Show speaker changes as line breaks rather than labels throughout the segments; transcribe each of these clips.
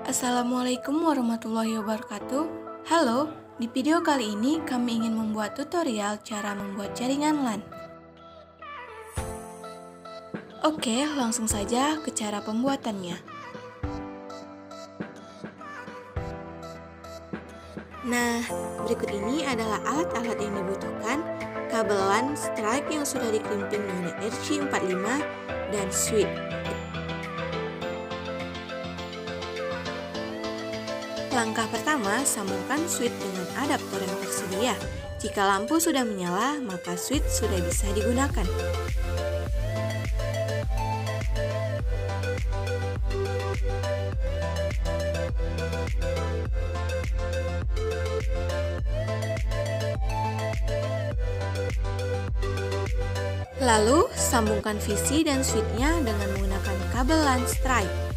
Assalamualaikum warahmatullahi wabarakatuh. Halo, di video kali ini kami ingin membuat tutorial cara membuat jaringan LAN. Oke, langsung saja ke cara pembuatannya. Nah, berikut ini adalah alat-alat yang dibutuhkan: kabel LAN strike yang sudah dikerimping dengan RJ45 dan switch. Langkah pertama, sambungkan switch dengan adaptor yang tersedia. Jika lampu sudah menyala, maka switch sudah bisa digunakan. Lalu, sambungkan VC dan switch-nya dengan menggunakan kabel LAN strike.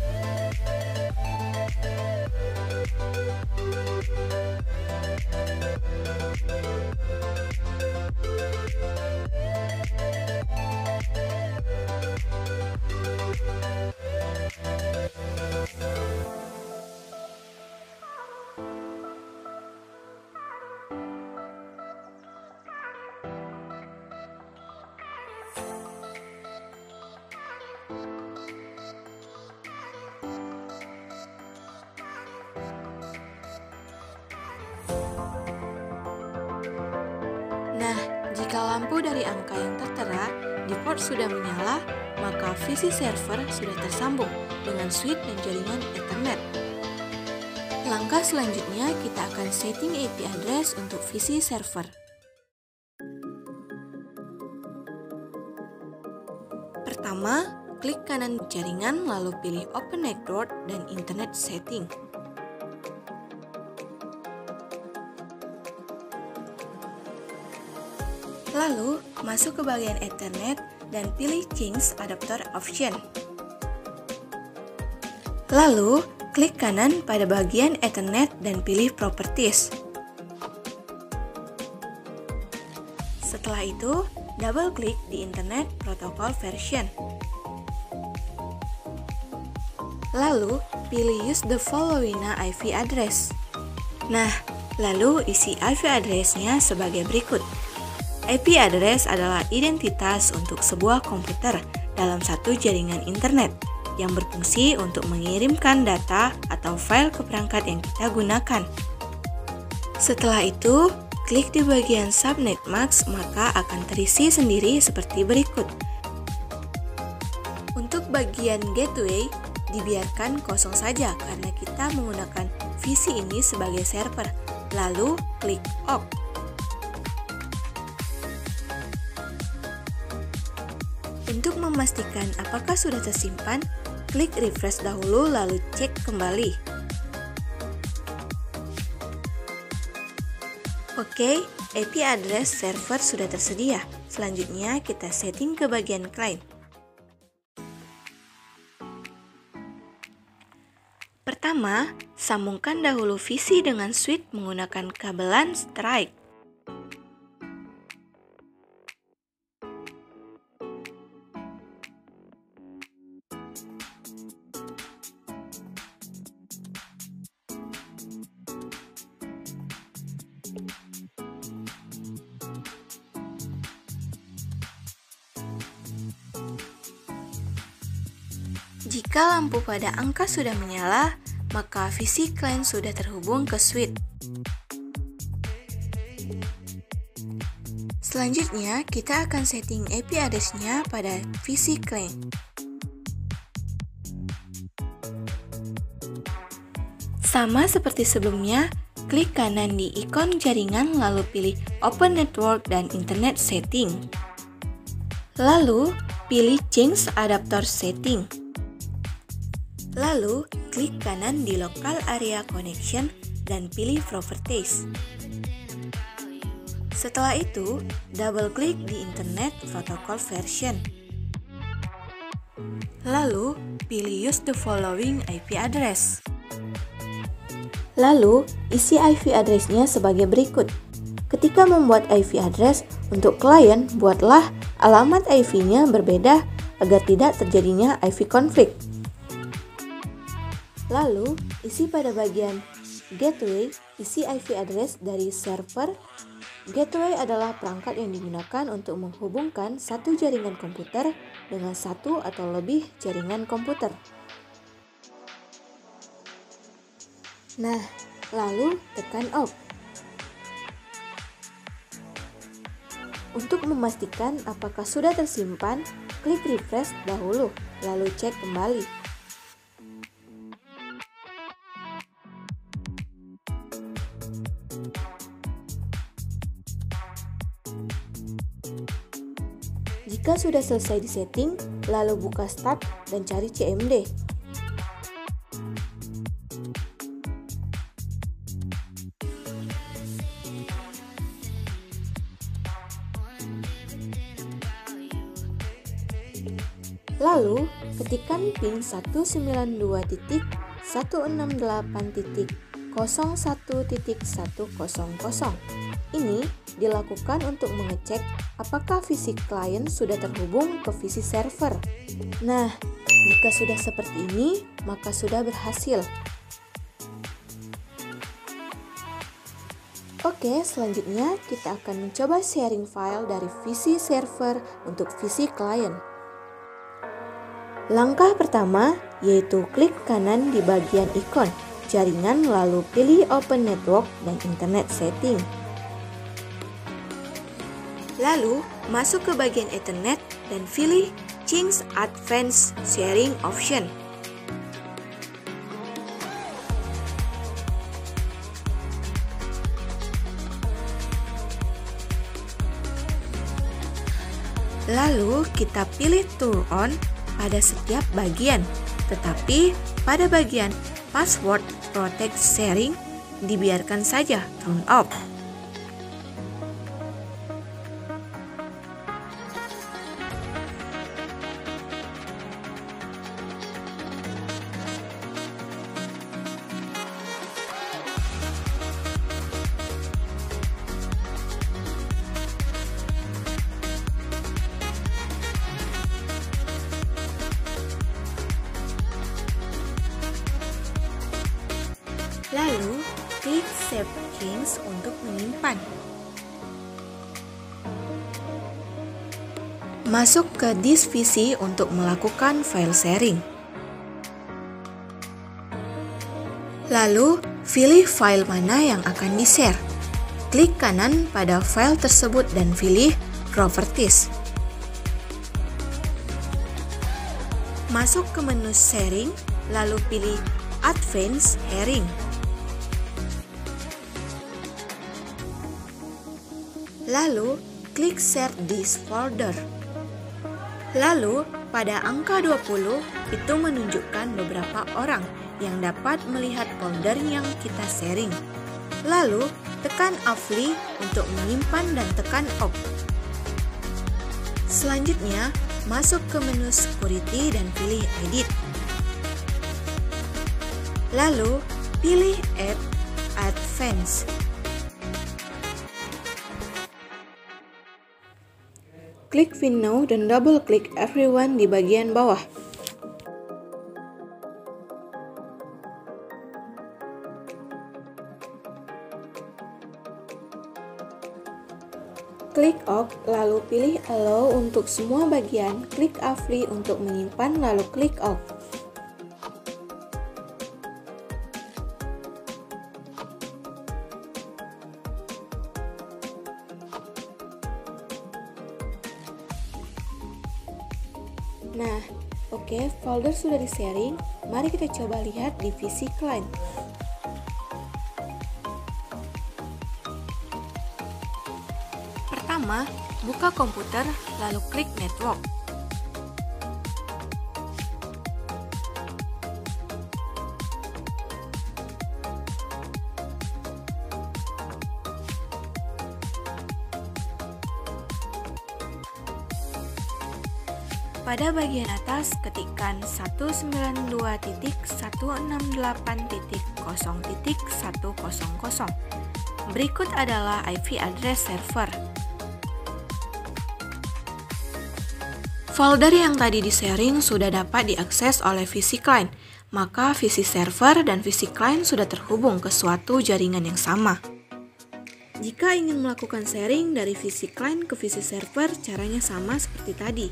Nah, jika lampu dari angka yang tertera di port sudah menyala, maka VC server sudah tersambung dengan switch dan jaringan Ethernet. Langkah selanjutnya, kita akan setting IP address untuk VC server. Pertama, klik kanan jaringan lalu pilih Open Network dan Internet Setting. Lalu, masuk ke bagian Ethernet dan pilih Change Adapter Option. Lalu, klik kanan pada bagian Ethernet dan pilih Properties. Setelah itu, double-klik di Internet Protocol Version. Lalu, pilih Use the following IP address. Nah, lalu isi IP address-nya sebagai berikut. IP address adalah identitas untuk sebuah komputer dalam satu jaringan internet yang berfungsi untuk mengirimkan data atau file ke perangkat yang kita gunakan. Setelah itu, klik di bagian Subnet Mask, maka akan terisi sendiri seperti berikut. Untuk bagian gateway, dibiarkan kosong saja karena kita menggunakan VC ini sebagai server. Lalu, klik OK. Untuk memastikan apakah sudah tersimpan, klik refresh dahulu lalu cek kembali. Oke, IP address server sudah tersedia. Selanjutnya kita setting ke bagian client. Pertama, sambungkan dahulu VC dengan switch menggunakan kabel LAN strike. Jika lampu pada angka sudah menyala, maka VC client sudah terhubung ke switch. Selanjutnya, kita akan setting IP address-nya pada VC client. Sama seperti sebelumnya, klik kanan di ikon jaringan lalu pilih Open Network dan Internet Setting. Lalu, pilih Change Adapter Setting. Lalu, klik kanan di Local Area Connection dan pilih Properties. Setelah itu, double-klik di Internet Protocol Version. Lalu, pilih Use the following IP address. Lalu, isi IP address-nya sebagai berikut. Ketika membuat IP address untuk klien, buatlah alamat IP-nya berbeda agar tidak terjadinya IP konflik. Lalu, isi pada bagian gateway, isi IP address dari server. Gateway adalah perangkat yang digunakan untuk menghubungkan satu jaringan komputer dengan satu atau lebih jaringan komputer. Nah, lalu tekan OK. Untuk memastikan apakah sudah tersimpan, klik refresh dahulu, lalu cek kembali. Jika sudah selesai disetting, lalu buka Start dan cari CMD. Lalu, ketikkan PIN 192.168.01.100. Ini dilakukan untuk mengecek apakah visi klien sudah terhubung ke visi server. Nah, jika sudah seperti ini, maka sudah berhasil. Oke, selanjutnya kita akan mencoba sharing file dari visi server untuk visi klien. Langkah pertama yaitu klik kanan di bagian ikon jaringan lalu pilih Open Network dan Internet Setting. Lalu masuk ke bagian Ethernet dan pilih Change Advanced Sharing Option. Lalu kita pilih Turn On pada setiap bagian, tetapi pada bagian Password Protect Sharing dibiarkan saja turn off. Lalu, klik Save Change untuk menyimpan. Masuk ke disk PC untuk melakukan file sharing. Lalu, pilih file mana yang akan di-share. Klik kanan pada file tersebut dan pilih Properties. Masuk ke menu Sharing, lalu pilih Advanced Sharing. Lalu, klik Share This Folder. Lalu, pada angka 20, itu menunjukkan beberapa orang yang dapat melihat folder yang kita sharing. Lalu, tekan Apply untuk menyimpan dan tekan OK. Selanjutnya, masuk ke menu Security dan pilih Edit. Lalu, pilih Add Advanced. Klik Win Now dan double klik Everyone di bagian bawah. Klik OK, lalu pilih Allow untuk semua bagian, klik Apply untuk menyimpan, lalu klik OK. Nah, oke, folder sudah di-sharing. Mari kita coba lihat di visi client. Pertama, buka komputer, lalu klik Network. Pada bagian atas, ketikkan 192.168.0.100. Berikut adalah IP address server. Folder yang tadi di-sharing sudah dapat diakses oleh visi client. maka visi server dan visi client sudah terhubung ke suatu jaringan yang sama. Jika ingin melakukan sharing dari visi client ke visi server, caranya sama seperti tadi.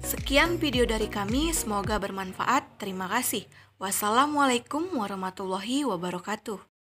Sekian video dari kami, semoga bermanfaat. Terima kasih. Wassalamualaikum warahmatullahi wabarakatuh.